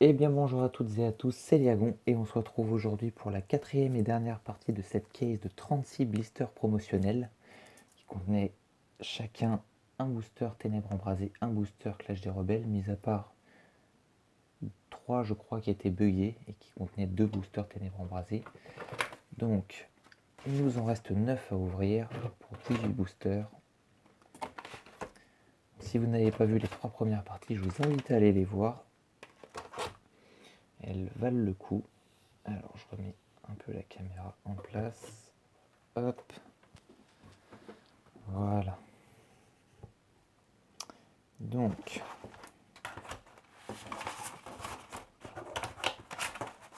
Eh bien bonjour à toutes et à tous, c'est Liagon et on se retrouve aujourd'hui pour la quatrième et dernière partie de cette case de 36 blisters promotionnels qui contenaient chacun un booster Ténèbres Embrasées, un booster Clash des Rebelles, mis à part 3 je crois qui étaient buggés et qui contenaient 2 boosters Ténèbres Embrasées. Donc il nous en reste 9 à ouvrir pour 18 boosters. Si vous n'avez pas vu les 3 premières parties, je vous invite à aller les voir. Elles valent le coup. Alors je remets un peu la caméra en place. Hop. Voilà. Donc.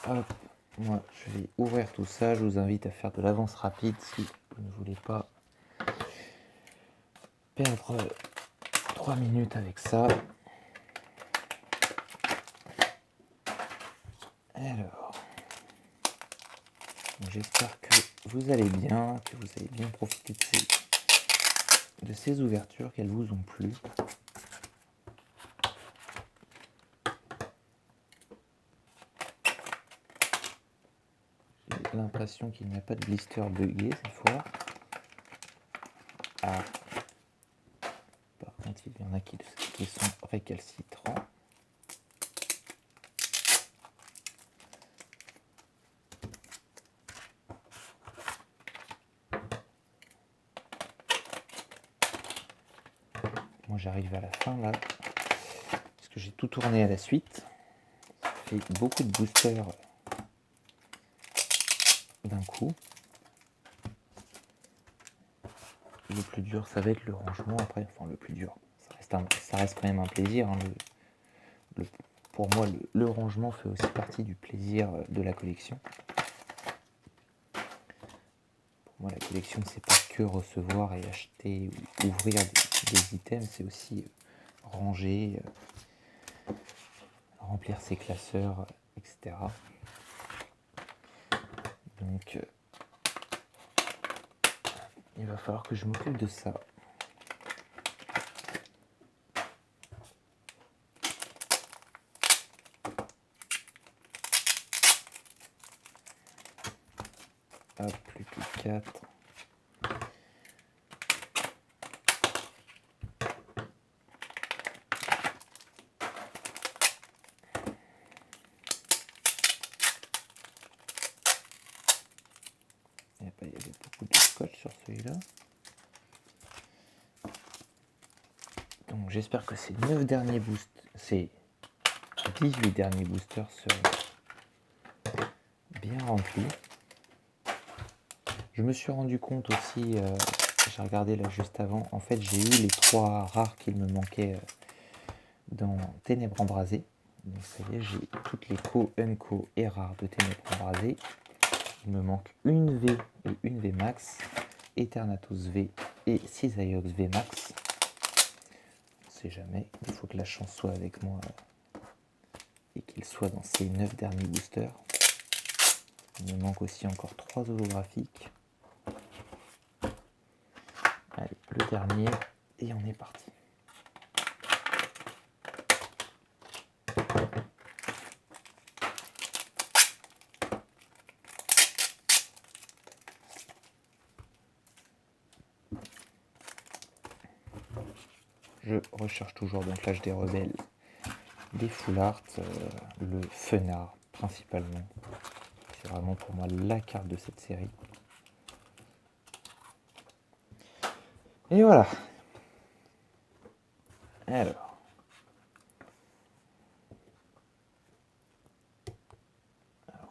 Hop. Moi je vais ouvrir tout ça. Je vous invite à faire de l'avance rapide si vous ne voulez pas perdre 3 minutes avec ça. Alors. J'espère que vous allez bien, que vous avez bien profité de ces ouvertures, qu'elles vous ont plu. J'ai l'impression qu'il n'y a pas de blister buggé cette fois. Ah. Par contre, il y en a qui sont récalcitrants. Moi j'arrive à la fin là, parce que j'ai tout tourné à la suite. Ça fait beaucoup de boosters d'un coup. Le plus dur ça va être le rangement après, enfin le plus dur, ça reste quand même un plaisir. Hein, pour moi le rangement fait aussi partie du plaisir de la collection. Pour moi la collection c'est pas que recevoir et acheter ou ouvrir des items, c'est aussi ranger, remplir ses classeurs, etc. Donc il va falloir que je m'occupe de ça. Hop, plus que 4. Il y avait beaucoup de scotch sur celui-là. Donc j'espère que ces 9 derniers boosters, ces 18 derniers boosters seront bien remplis. Je me suis rendu compte aussi, j'ai regardé là juste avant, en fait j'ai eu les 3 rares qu'il me manquaient dans Ténèbres Embrasées. Donc ça y est, j'ai toutes les co, unco et rares de Ténèbres Embrasées. Il me manque une V et une V max, Eternatus V et Cisaiox V max. On sait jamais, il faut que la chance soit avec moi et qu'il soit dans ces 9 derniers boosters. Il me manque aussi encore 3 holographiques. Allez, le dernier, et on est parti. Je recherche toujours dans Clash des Rebelles des full art, le fun art principalement. C'est vraiment pour moi la carte de cette série. Et voilà. Alors.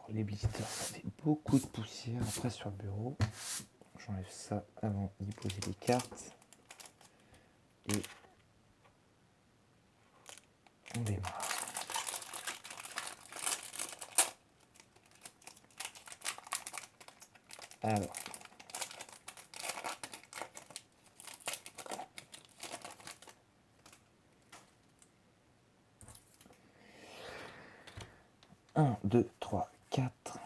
Les blisters, ça fait beaucoup de poussière après sur le bureau. J'enlève ça avant d'y poser les cartes. Et on démarre. Alors. Un, 2, 3, 4.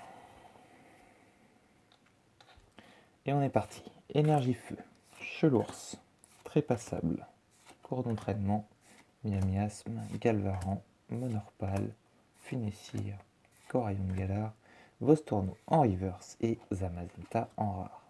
Et on est parti. Énergie feu, chelours, trépassable, cours d'entraînement, miasme, galvaran, monorpal, Funessir, Corayon de Galar, Vostorno en reverse et Zamazenta en rare.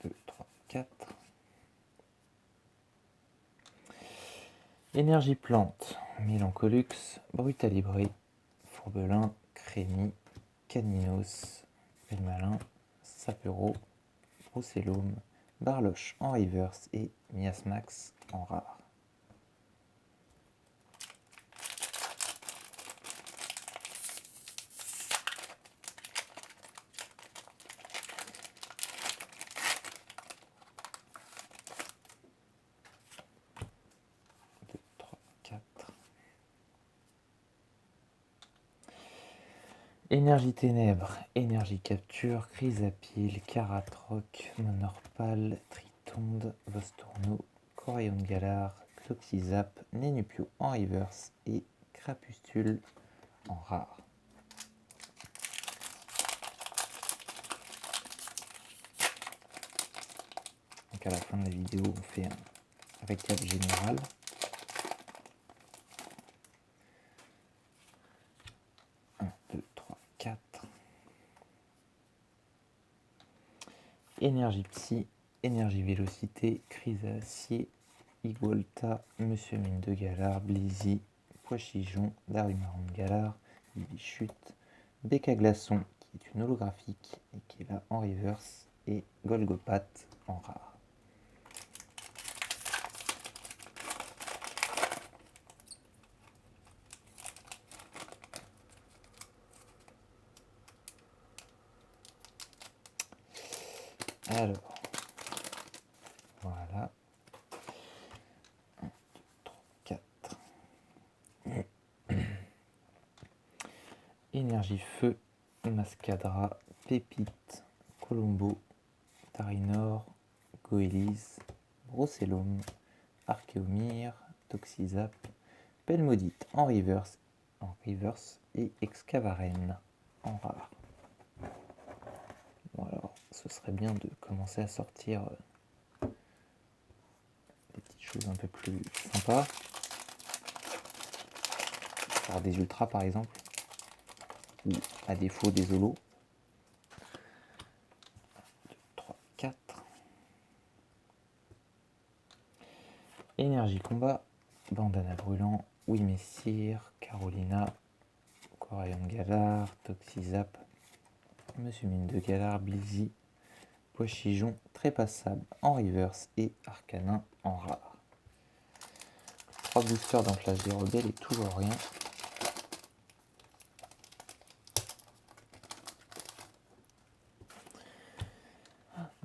Deux, trois, quatre. Énergie plante, Mélancolux, Brutalibré, Fourbelin, Crémy, Caninos, Belmalin, Sapero, Brucellum, Barloche en reverse et Miasmax en rare. Deux, trois, quatre. Énergie ténèbres, énergie capture, Chrysapile, Caratroc, Monorpal, Tritonde, Vostorno, Corayon de Galar, Cloxizap, Nénupio en reverse et Crapustule en rare. Donc à la fin de la vidéo, on fait un récap général. Énergie Psy, Énergie Vélocité, Chrysacier, Igualta, Monsieur Mine de Galar, Blizzy, Poichijon, Darumaron de Galar, Bichute, Becca Glaçon, qui est une holographique et qui est là en reverse, et Golgopat en rare. Alors, voilà. 1, 2, 3, 4. Énergie Feu, Mascadra, Pépite, Colombo, Tarinor, Goélise, Brocellum, Archéomir, Toxizap, Pelmodite en reverse et Excavaren en rare. Bon alors, ce serait bien de commencer à sortir des petites choses un peu plus sympas. Faire des ultras par exemple, ou à défaut des holos. 2, 3, 4. Énergie combat, Bandana brûlant, Oui Messire, Carolina, Corayon de Galar, Toxizap, Monsieur Mine de Galar, Blizzy, Poichijon, Trépassable en reverse et Arcanin en rare. 3 boosters dans Flash des Rebelles et toujours rien.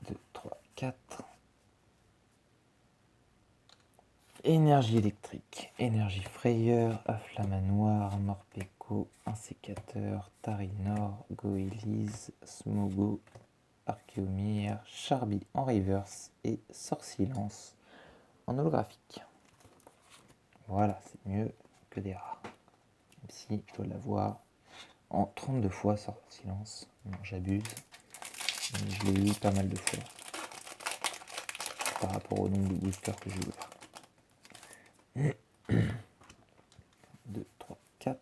Deux, trois, 4. Énergie électrique, énergie frayeur, Afflamanoir, Morpeko, Insécateur, Tarinor, Goélise, Smogo, Archéomir, Charby en reverse et Sorcilence en holographique. Voilà, c'est mieux que des rares. Même si je dois l'avoir en 32 fois Sorcilence. Non, j'abuse. Mais je l'ai eu pas mal de fois par rapport au nombre de boosters que j'ai ouvert. 2, 3, 4.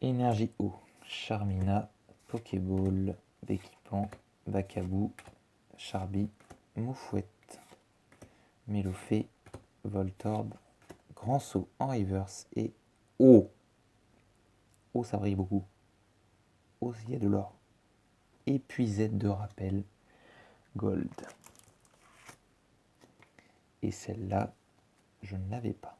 Énergie eau, Charmina, Pokéball, Béquipan, Bacabou, Charby, Moufouette, Mélofée, Voltorb, Grand Saut en reverse et eau. Eau, ça brille beaucoup. Eau, il y a de l'or. Épuisette de rappel, Gold. Et celle-là, je ne l'avais pas.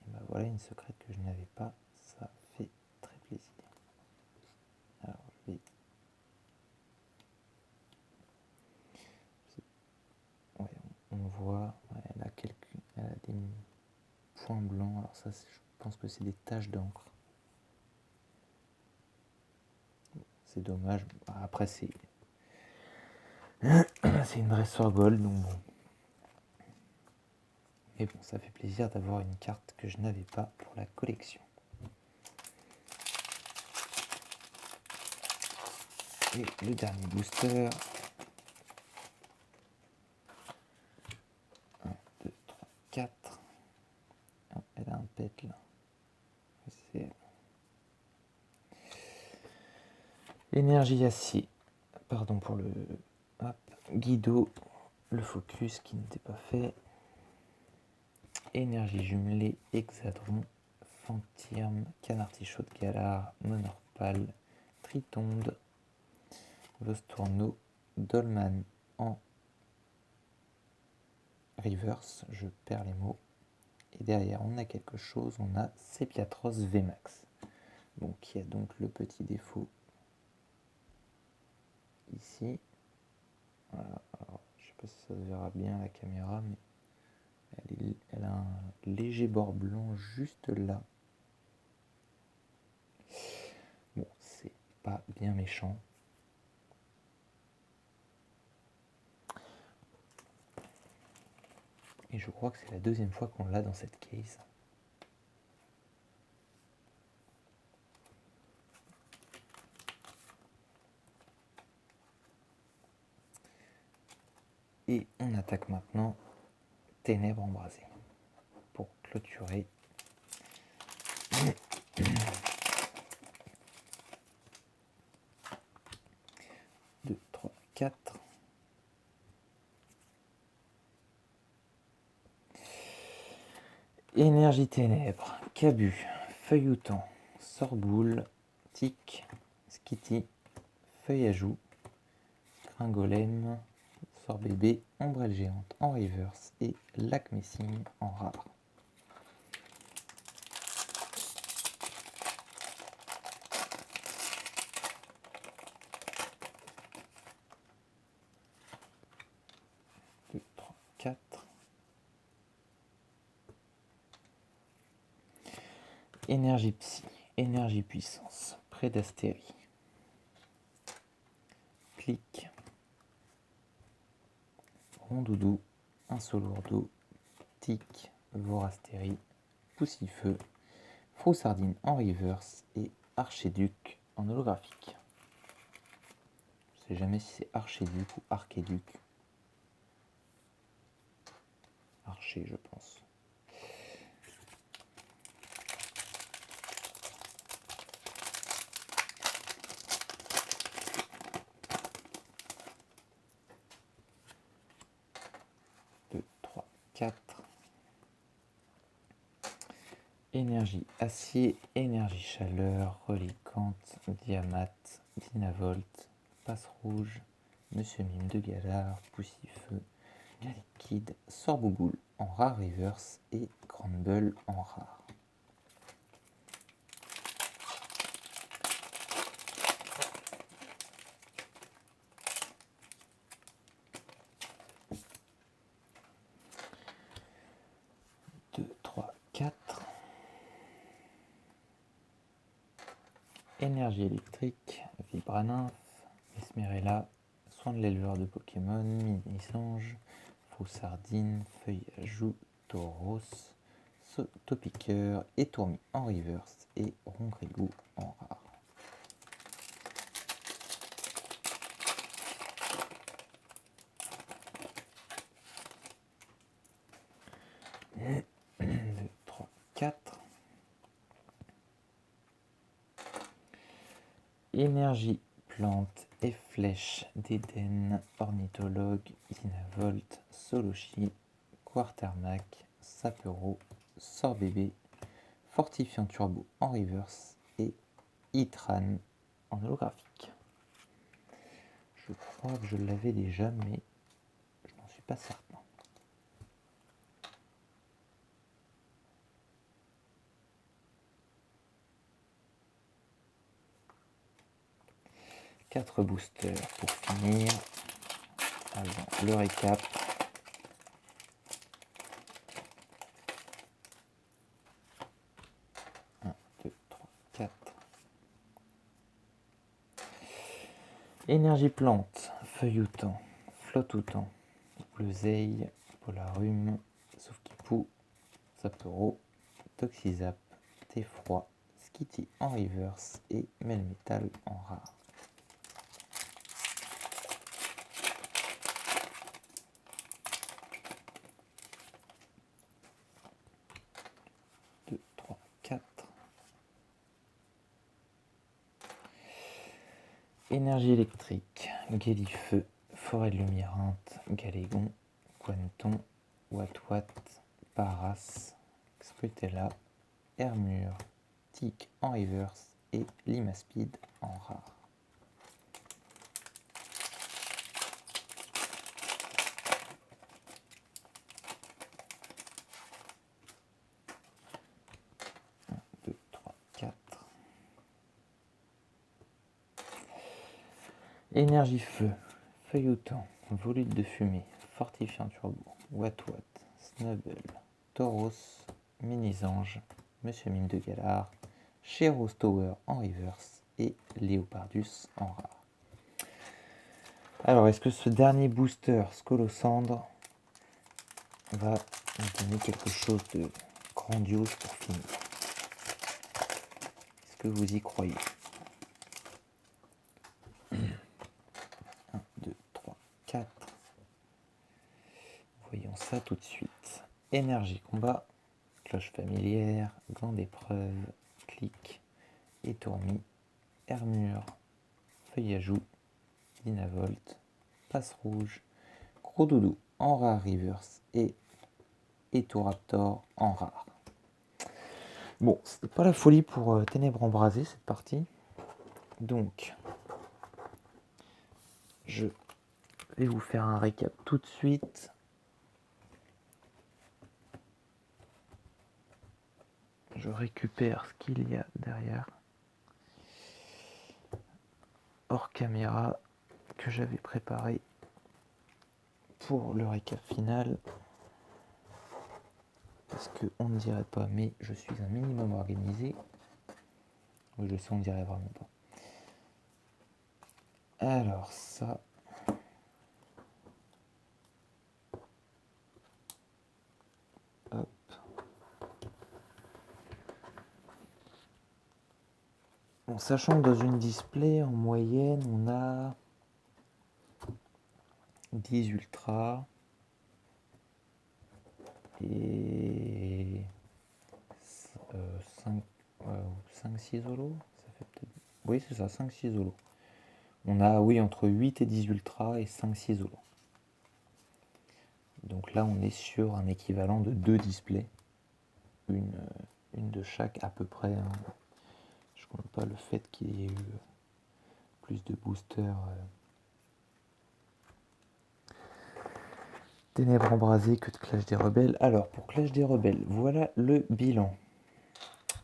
Et ben voilà une secrète que je n'avais pas. Ça fait très plaisir. Alors je vais... Ouais, on voit, ouais, elle a des points blancs. Alors ça, je pense que c'est des taches d'encre. C'est dommage. Après, c'est une dresseur gold, donc bon. Et bon, ça fait plaisir d'avoir une carte que je n'avais pas pour la collection. Et le dernier booster. 1, 2, 3, 4. Oh, elle a un pet là. C'est elle. Énergie acier. Pardon pour le... Hop. Guido. Le focus qui n'était pas fait. Énergie jumelée. Hexadron. Fantirme. Canartichaud de Galar. Monorpal. Tritonde. Vostourneau. Dolman en reverse. Je perds les mots. Et derrière, on a quelque chose. On a Sepiatros VMAX. Bon, qui a donc le petit défaut ici. Voilà. Alors, je ne sais pas si ça se verra bien à la caméra, mais elle a un léger bord blanc juste là. Bon, c'est pas bien méchant. Et je crois que c'est la deuxième fois qu'on l'a dans cette case. Et on attaque maintenant Ténèbres embrasées pour clôturer. 2, 3, 4. Énergie ténèbres, Cabu, Feuilloutant, Sorboule, Tic, Skitty, Feuille à joue, Gringolem, Sorbébé, Ombrelle géante en reverse et Lac Messing en rare. Deux, 3, 4. Énergie psy, énergie puissance, Prédastérie. Clic. Rondoudou, Insolourdo, Tic, Vorastérie, Poussifeu, Froussardine en reverse et Archéduc en holographique. Je ne sais jamais si c'est Archéduc ou Archéduc. Archer, je pense. Deux, 3, 4. Énergie acier, énergie chaleur, reliquante, diamate, dynavolt, passe rouge, Monsieur Mime de Galar, Poussifeu, Liquide, Sorbouboule en rare reverse et Grumble en rare. Deux, 3, 4. Énergie électrique, Vibranymph, Esmerella, Soin de l'éleveur de Pokémon, Mini-Sange, Froussardine, Feuille à joue, Tauros, Topiqueur et Tourmi en reverse et Rongrigou en rare. Deux, 3, 4. Énergie plante et flèche d'Éden, Ornithologue, Dynavolt, Solochi, Quartermac, Sapero, Sorbébé, Fortifiant Turbo en reverse et Itran en holographique. Je crois que je l'avais déjà, mais je n'en suis pas certain. Quatre boosters pour finir. Avant le récap. Un, 2, 3, 4. Énergie plante, Feuilloutant, Flottoutant, Bleuseille, Polarum, sauf qu'il Tapu, Sapporo, Toxizap, Tefroi, Skitty en reverse et Melmetal en rare. Deux, trois, quatre. Énergie électrique, Guélifeu, Forêt de Lumérante, Galégon, Quanton, Watwat, Paras, Scrutella, Hermure, Tic en reverse et Limaspeed en rare. Un, deux, trois, quatre. Énergie feu, Feuilleton, Volute de fumée, Fortifiant turbo, Watwat, Snubble, Tauros, Ménisange, Monsieur Mime de Galar, Sheros Tower en reverse et Léopardus en rare. Alors, est-ce que ce dernier booster Scolosandre va nous donner quelque chose de grandiose pour finir? Est-ce que vous y croyez? 1, 2, 3, 4. Voyons ça tout de suite. Énergie combat, cloche familière, gant d'épreuve, clic, étourmi, hermure, feuillajou, Dynavolt, passe rouge, gros doudou en rare reverse et Etoraptor en rare. Bon, c'était pas la folie pour Ténèbres Embrasées cette partie. Donc, je vais vous faire un récap tout de suite. Je récupère ce qu'il y a derrière. Hors caméra que j'avais préparé pour le récap final. Parce qu'on ne dirait pas, mais je suis un minimum organisé. Oui, je sais, on ne dirait vraiment pas. Alors ça... Hop. Bon, sachant que dans une display, en moyenne, on a 10 ultras et 5-6 holos. Ça fait peut-être... Oui, c'est ça, 5-6 holos. On a, oui, entre 8 et 10 ultras et 5-6 holos. Donc là, on est sur un équivalent de 2 displays. Une de chaque à peu près. Hein. Je ne compte pas le fait qu'il y ait eu plus de boosters. Ténèbres Embrasées que de Clash des Rebelles. Alors, pour Clash des Rebelles, voilà le bilan.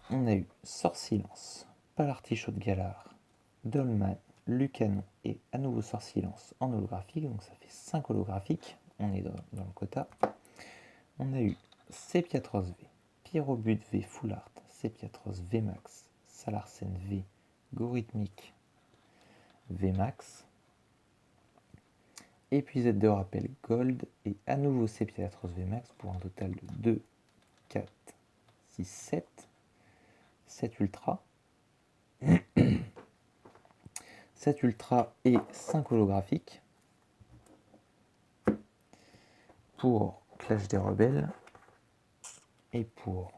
On a eu Sort Silence, Palartichaut de Galar, Dolman, Lucanon et à nouveau Sort Silence en holographique. Donc ça fait 5 holographiques. On est dans le quota. On a eu Sepiatros V, Pyrobut V Full Art, Sepiatros V Max, Salarsen V, Gorithmic V Max, épisode de rappel Gold et à nouveau Sepiatros V Max pour un total de 2, 4, 6, 7. 7 ultra. 7 ultra et 5 holographiques pour Clash des Rebelles et pour...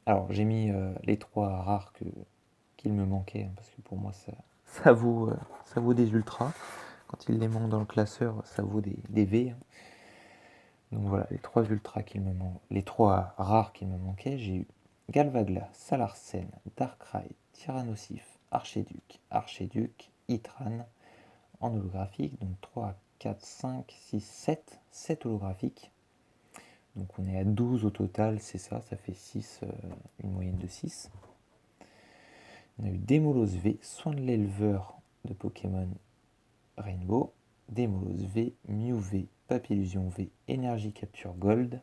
Alors j'ai mis les 3 rares qu'il me manquait hein, parce que pour moi ça vaut des ultras. Quand il les manque dans le classeur, ça vaut des V. Hein. Donc voilà, les 3 ultras qu'il me manquent, les 3 rares qu'il me manquaient, j'ai eu Galvagla, Salarsen, Darkrai, Tyrannosif, Archéduc, Itran en holographique, donc 3, 4, 5, 6, 7, 7 holographiques. Donc on est à 12 au total, c'est ça, ça fait 6, une moyenne de 6. On a eu Démolos V, Soin de l'éleveur de Pokémon Rainbow, Démolos V, Mew V, Papillusion V, Énergie Capture Gold,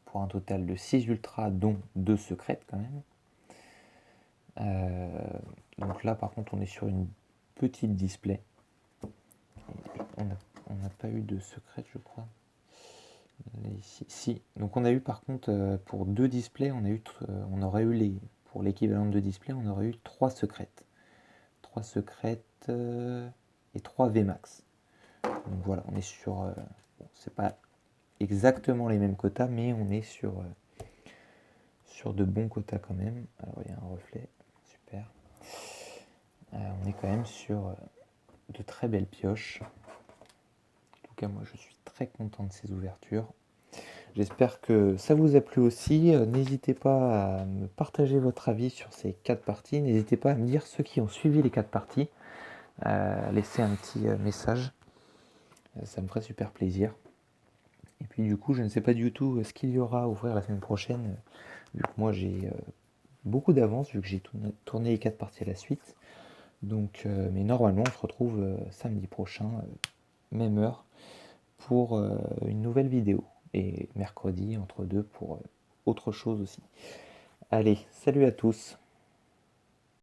pour un total de 6 ultras, dont 2 secrètes quand même. Donc là par contre on est sur une petite display. On n'a pas eu de secrète je crois. Ici, si. Donc on a eu par contre pour 2 displays, on aurait eu pour l'équivalent de 2 displays, on aurait eu 3 secrètes. 3 secrètes et 3 Vmax. Donc voilà, on est sur... bon, c'est pas exactement les mêmes quotas, mais on est sur de bons quotas quand même. Alors il y a un reflet, super. On est quand même sur de très belles pioches. En tout cas, moi je suis très content de ces ouvertures. J'espère que ça vous a plu aussi. N'hésitez pas à me partager votre avis sur ces 4 parties. N'hésitez pas à me dire ceux qui ont suivi les 4 parties. Laisser un petit message. Ça me ferait super plaisir. Et puis du coup, je ne sais pas du tout ce qu'il y aura à ouvrir la semaine prochaine, vu que moi j'ai beaucoup d'avance, vu que j'ai tourné les 4 parties à la suite. Donc, mais normalement, on se retrouve samedi prochain, même heure, pour une nouvelle vidéo. Et mercredi, entre deux, pour autre chose aussi. Allez, salut à tous!